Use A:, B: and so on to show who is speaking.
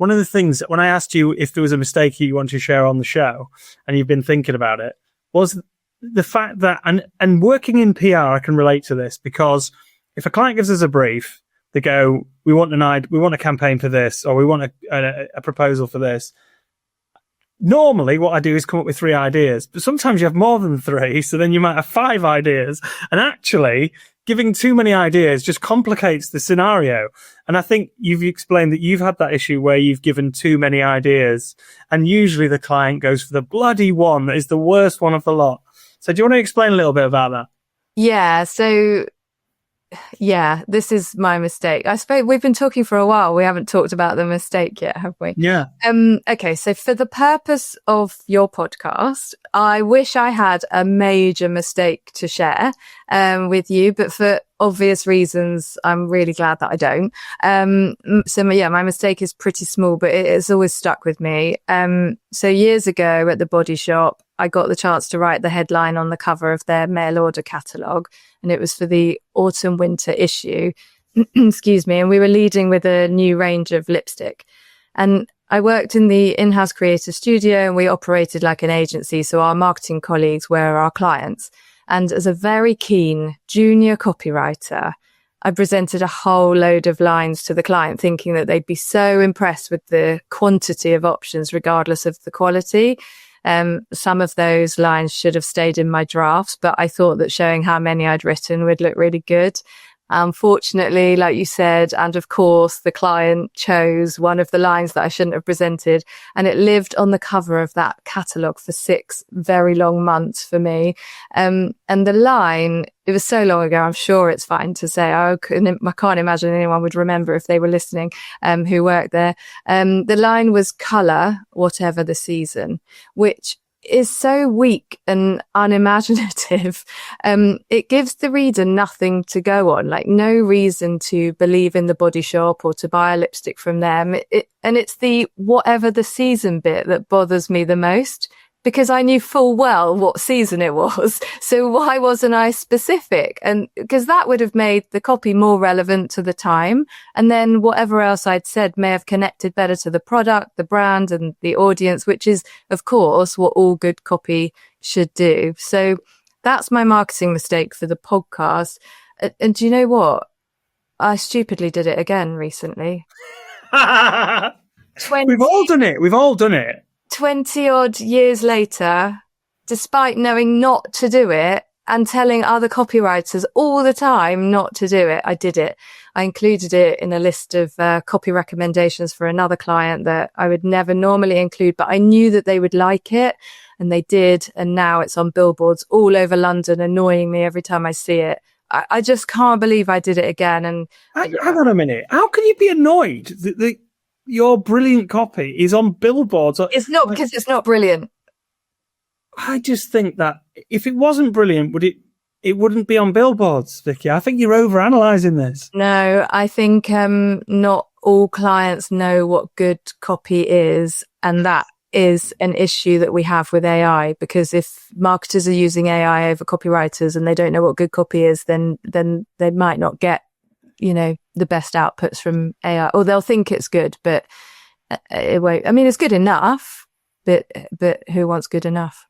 A: one of the things when I asked you if there was a mistake you want to share on the show and you've been thinking about it was the fact that, and working in PR, I can relate to this because if a client gives us a brief, they go, we want a campaign for this, or we want a proposal for this. Normally what I do is come up with 3 ideas, but sometimes you have more than 3. So then you might have 5 ideas, and actually giving too many ideas just complicates the scenario. And I think you've explained that you've had that issue where you've given too many ideas, and usually the client goes for the bloody one that is the worst one of the lot. So do you want to explain a little bit about that?
B: Yeah. So yeah, this is my mistake. I suppose we've been talking for a while. We haven't talked about the mistake yet, have we?
A: Yeah.
B: Okay. So for the purpose of your podcast, I wish I had a major mistake to share, with you, but for obvious reasons, I'm really glad that I don't. So yeah, my mistake is pretty small, but it's always stuck with me. So years ago at the Body Shop, I got the chance to write the headline on the cover of their mail order catalogue, and it was for the autumn winter issue. Excuse me. And we were leading with a new range of lipstick. And I worked in the in-house creative studio, and we operated like an agency. So our marketing colleagues were our clients. And as a very keen junior copywriter, I presented a whole load of lines to the client, thinking that they'd be so impressed with the quantity of options, regardless of the quality. Some of those lines should have stayed in my drafts, but I thought that showing how many I'd written would look really good. Unfortunately, like you said, and of course, the client chose one of the lines that I shouldn't have presented, and it lived on the cover of that catalogue for 6 very long months for me. And the line, it was so long ago, I'm sure it's fine to say. I can't imagine anyone would remember if they were listening, who worked there. The line was colour, whatever the season, which is so weak and unimaginative. It gives the reader nothing to go on, like no reason to believe in the Body Shop or to buy a lipstick from them. And it's the whatever the season bit that bothers me the most, because I knew full well what season it was. So why wasn't I specific? And because that would have made the copy more relevant to the time. And then whatever else I'd said may have connected better to the product, the brand, and the audience, which is, of course, what all good copy should do. So that's my marketing mistake for the podcast. And do you know what? I stupidly did it again recently.
A: We've all done it.
B: 20 odd years later, despite knowing not to do it and telling other copywriters all the time not to do it, I did it. I included it in a list of copy recommendations for another client that I would never normally include, but I knew that they would like it, and they did. And now it's on billboards all over London, annoying me every time I see it. I just can't believe I did it again. And
A: hang on a minute. How can you be annoyed that your brilliant copy is on billboards?
B: It's not because it's not brilliant.
A: I just think that if it wasn't brilliant, it wouldn't be on billboards, Vikki. I think you're overanalyzing this.
B: No, I think not all clients know what good copy is, and that is an issue that we have with AI, because if marketers are using AI over copywriters and they don't know what good copy is, then they might not get, the best outputs from AI, or they'll think it's good, but it won't. I mean, it's good enough, but who wants good enough?